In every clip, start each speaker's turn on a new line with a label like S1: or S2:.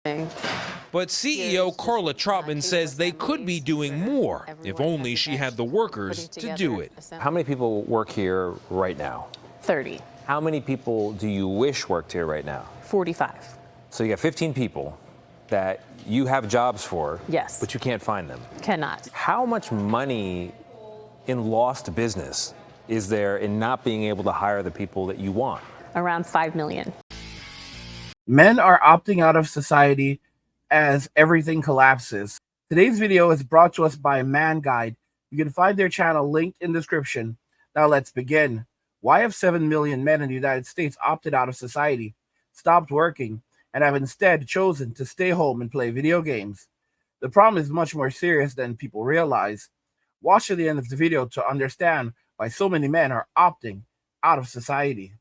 S1: But CEO Carla Trotman says they could be doing more if only she had the workers to do it.
S2: How many people work here right now?
S3: 30.
S2: How many people do you wish worked here right now?
S3: 45.
S2: So you got 15 people that you have jobs for,
S3: Yes.
S2: but you can't find them.
S3: Cannot.
S2: How much money in lost business is there in not being able to hire the people that you want?
S3: Around 5 million.
S4: Men are opting out of society as everything collapses. Today's video is brought to us by Man Guide. You can find their channel linked in the description. Now let's begin. Why have 7 million men in the United States opted out of society, stopped working, and have instead chosen to stay home and play video games? The problem is much more serious than people realize. Watch to the end of the video to understand why so many men are opting out of society.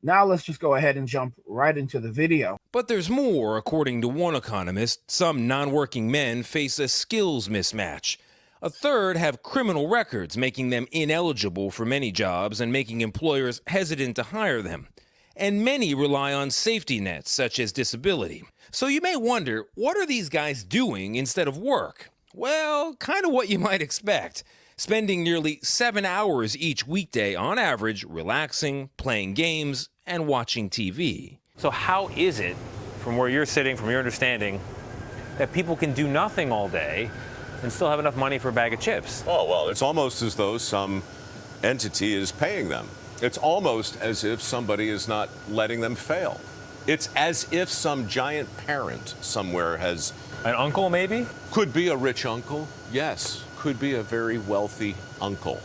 S4: Now let's just go ahead and jump right into the video.
S1: But there's more. According to one economist, some non-working men face a skills mismatch. A third have criminal records, making them ineligible for many jobs and making employers hesitant to hire them. And many rely on safety nets, such as disability. So you may wonder, what are these guys doing instead of work? Well, kind of what you might expect. Spending nearly 7 hours each weekday on average relaxing, playing games, and watching TV.
S2: So how is it, from where you're sitting, from your understanding, that people can do nothing all day and still have enough money for a bag of chips?
S5: Oh, well, it's almost as though some entity is paying them. It's almost as if somebody is not letting them fail. It's as if some giant parent somewhere has...
S2: An uncle, maybe?
S5: Could be a rich uncle, yes. Could be a very wealthy uncle.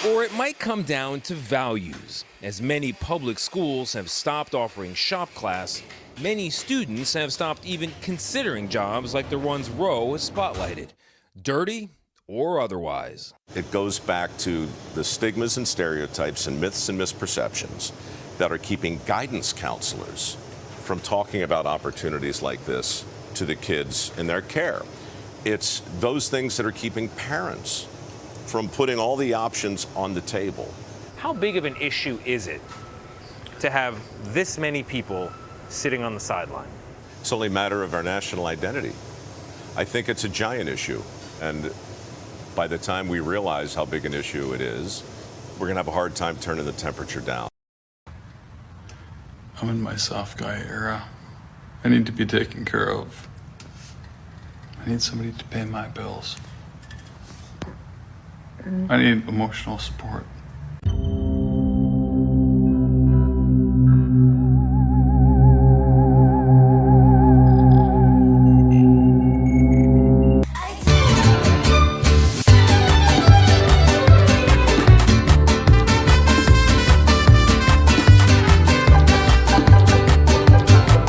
S1: Or it might come down to values. As many public schools have stopped offering shop class, many students have stopped even considering jobs like the ones Roe has spotlighted, dirty or otherwise.
S5: It goes back to the stigmas and stereotypes and myths and misperceptions that are keeping guidance counselors from talking about opportunities like this to the kids in their care. It's those things that are keeping parents from putting all the options on the table.
S2: How big of an issue is it to have this many people sitting on the sideline?
S5: It's only a matter of our national identity. I think it's a giant issue. And by the time we realize how big an issue it is, we're gonna have a hard time turning the temperature down.
S6: I'm in my soft guy era. I need to be taken care of. I need somebody to pay my bills. I need emotional support.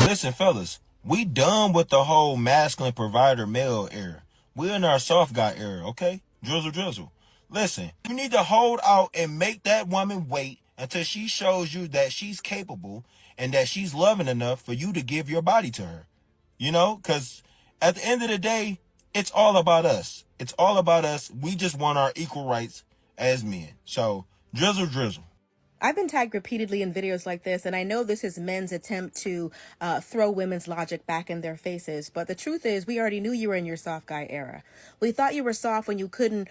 S7: Listen, fellas, we done with the whole masculine provider male era. We're in our soft guy era, okay? Drizzle, drizzle. Listen, you need to hold out and make that woman wait until she shows you that she's capable and that she's loving enough for you to give your body to her. You know, because at the end of the day, it's all about us. It's all about us. We just want our equal rights as men. So, drizzle, drizzle.
S8: I've been tagged repeatedly in videos like this, and I know this is men's attempt to throw women's logic back in their faces. But the truth is, we already knew you were in your soft guy era. We thought you were soft when you couldn't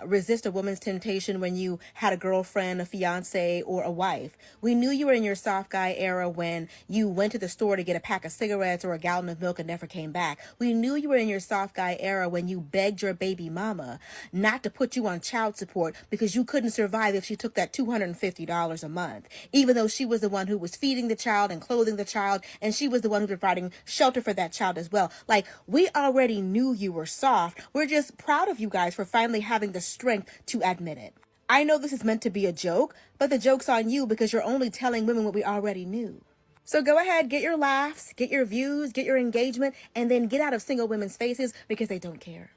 S8: resist a woman's temptation when you had a girlfriend, a fiance, or a wife. We knew you were in your soft guy era when you went to the store to get a pack of cigarettes or a gallon of milk and never came back. We knew you were in your soft guy era when you begged your baby mama not to put you on child support because you couldn't survive if she took that $250 a month, even though she was the one who was feeding the child and clothing the child, and she was the one who was providing shelter for that child as well. Like, we already knew you were soft. We're just proud of you guys for finally having the strength to admit it. I know this is meant to be a joke, but the joke's on you because you're only telling women what we already knew. So go ahead, get your laughs, get your views, get your engagement, and then get out of single women's faces because they don't care.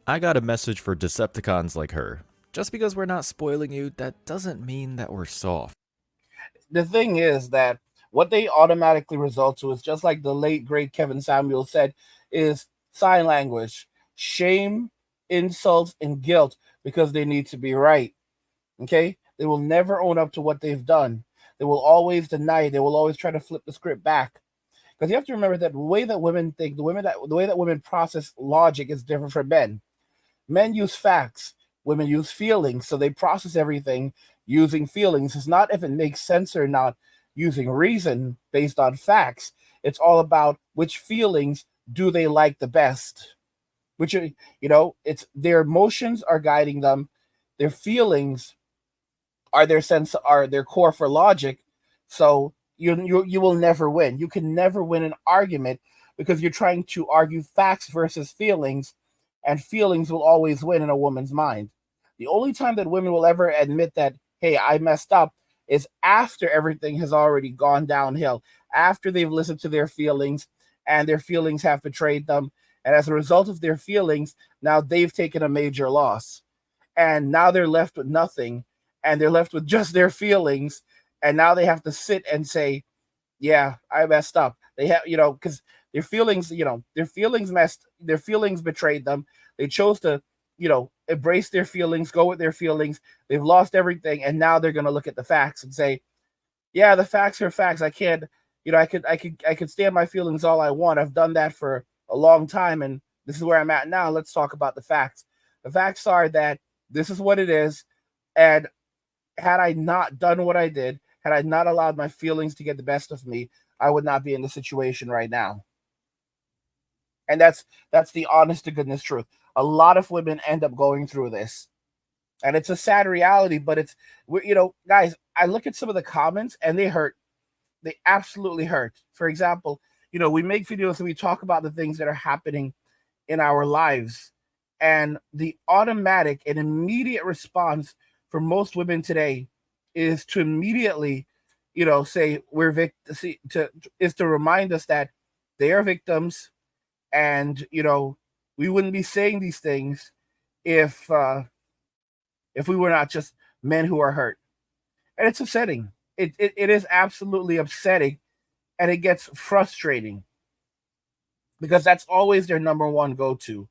S9: I got a message for Decepticons like her. Just because we're not spoiling you, that doesn't mean that we're soft.
S4: The thing is that what they automatically result to is just like the late, great Kevin Samuel said, is sign language, shame, insults, and guilt because they need to be right. Okay? They will never own up to what they've done. They will always deny. They will always try to flip the script back. Because you have to remember that the way that women think, the way that women process logic is different from men. Men use facts, women use feelings, so they process everything using feelings. It's not if it makes sense or not using reason based on facts. It's all about which feelings do they like the best. Which are, it's their emotions are guiding them, their feelings are their core for logic. So you will never win. You can never win an argument because you're trying to argue facts versus feelings, and feelings will always win in a woman's mind. The only time that women will ever admit that, hey, I messed up, is after everything has already gone downhill, after they've listened to their feelings and their feelings have betrayed them. And as a result of their feelings, now they've taken a major loss. And now they're left with nothing, and they're left with just their feelings. And now they have to sit and say, yeah, I messed up. They have, because their feelings, their feelings betrayed them. They chose to, embrace their feelings, go with their feelings. They've lost everything. And now they're going to look at the facts and say, yeah, the facts are facts. I can't, I could stand my feelings all I want. I've done that for a long time. And this is where I'm at now. Let's talk about the facts. The facts are that this is what it is. And had I not done what I did, had I not allowed my feelings to get the best of me, I would not be in the situation right now. And that's the honest to goodness truth. A lot of women end up going through this. And it's a sad reality, but it's, guys, I look at some of the comments and they hurt. They absolutely hurt. For example, we make videos and we talk about the things that are happening in our lives. And the automatic and immediate response for most women today is to immediately, say is to remind us that they are victims, and we wouldn't be saying these things if we were not just men who are hurt. And it's upsetting. It is absolutely upsetting, and it gets frustrating because that's always their number one go-to.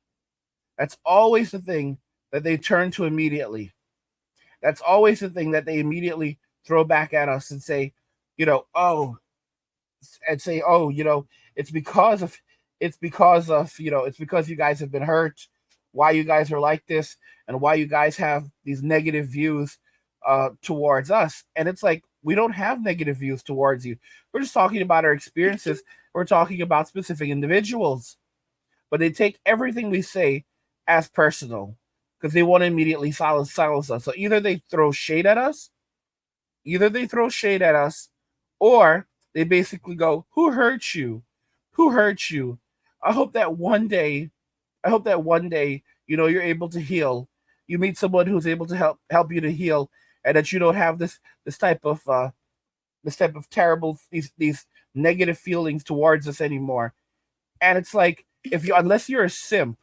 S4: That's always the thing that they turn to immediately. That's always the thing that they immediately throw back at us and say, oh, it's because you guys have been hurt, why you guys are like this, and why you guys have these negative views towards us. And it's like, we don't have negative views towards you. We're just talking about our experiences. We're talking about specific individuals. But they take everything we say as personal because they want to immediately silence us. So either they throw shade at us, or they basically go, who hurt you? Who hurt you? I hope that one day, you're able to heal. You meet someone who's able to help you to heal, and that you don't have this type of terrible, these negative feelings towards us anymore. And it's like, unless you're a simp,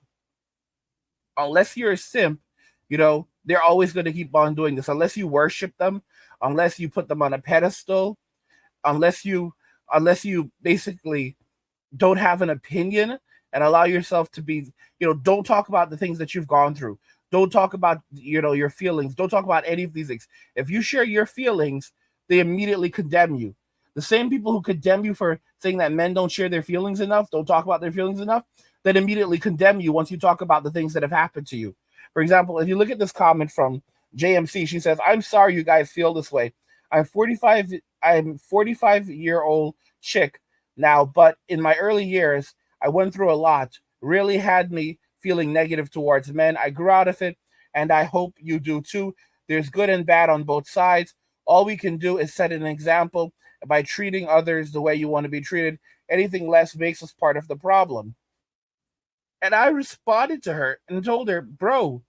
S4: they're always going to keep on doing this. Unless you worship them, unless you put them on a pedestal, unless you basically don't have an opinion and allow yourself to be, don't talk about the things that you've gone through. Don't talk about, your feelings. Don't talk about any of these things. If you share your feelings, they immediately condemn you. The same people who condemn you for saying that men don't share their feelings enough, don't talk about their feelings enough, then immediately condemn you once you talk about the things that have happened to you. For example, if you look at this comment from JMC, she says, I'm sorry you guys feel this way. I'm 45-year-old chick now, but in my early years, I went through a lot, really had me feeling negative towards men. I grew out of it, and I hope you do too. There's good and bad on both sides. All we can do is set an example by treating others the way you want to be treated. Anything less makes us part of the problem. And I responded to her and told her, bro,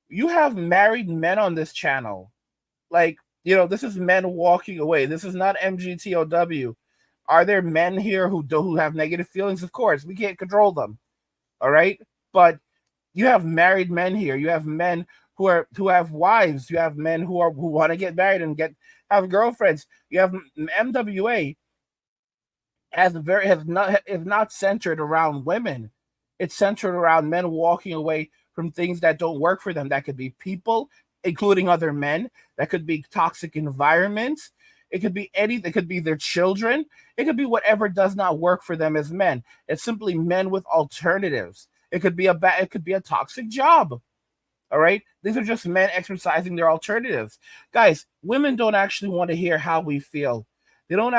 S4: you have married men on this channel. Like, this is men walking away. This is not MGTOW. Are there men here who have negative feelings? Of course, we can't control them. All right. But you have married men here. You have men who have wives. You have men who want to get married and have girlfriends. You have MWA is not centered around women. It's centered around men walking away from things that don't work for them. That could be people, including other men. That could be toxic environments. It could be anything. It could be their children. It could be whatever does not work for them as men. It's simply men with alternatives. It could be a toxic job. All right. These are just men exercising their alternatives. Guys, women don't actually want to hear how we feel. They don't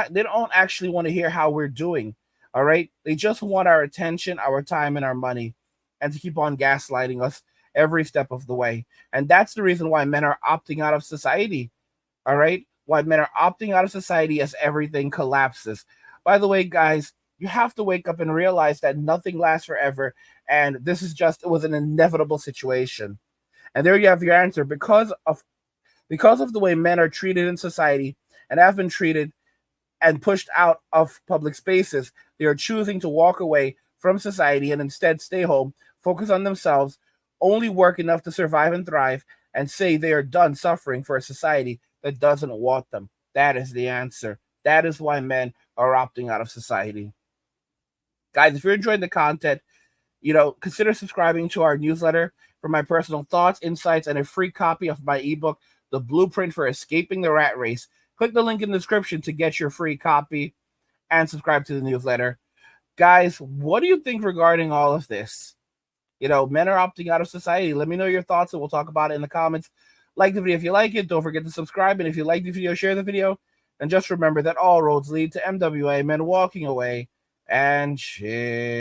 S4: actually want to hear how we're doing. All right. They just want our attention, our time, and our money, and to keep on gaslighting us every step of the way. And that's the reason why men are opting out of society. All right. Why men are opting out of society as everything collapses. By the way, guys, you have to wake up and realize that nothing lasts forever. And it was an inevitable situation. And there you have your answer. Because of the way men are treated in society and have been treated and pushed out of public spaces, they are choosing to walk away from society and instead stay home, focus on themselves, only work enough to survive and thrive, and say they are done suffering for a society that doesn't want them. That is the answer. That is why men are opting out of society. Guys, if you're enjoying the content, consider subscribing to our newsletter for my personal thoughts, insights, and a free copy of my ebook, The Blueprint for Escaping the Rat Race. Click the link in the description to get your free copy and subscribe to the newsletter. Guys, what do you think regarding all of this? Men are opting out of society. Let me know your thoughts and we'll talk about it in the comments. Like the video if you like it. Don't forget to subscribe. And if you like the video, share the video. And just remember that all roads lead to MWA, men walking away and shit.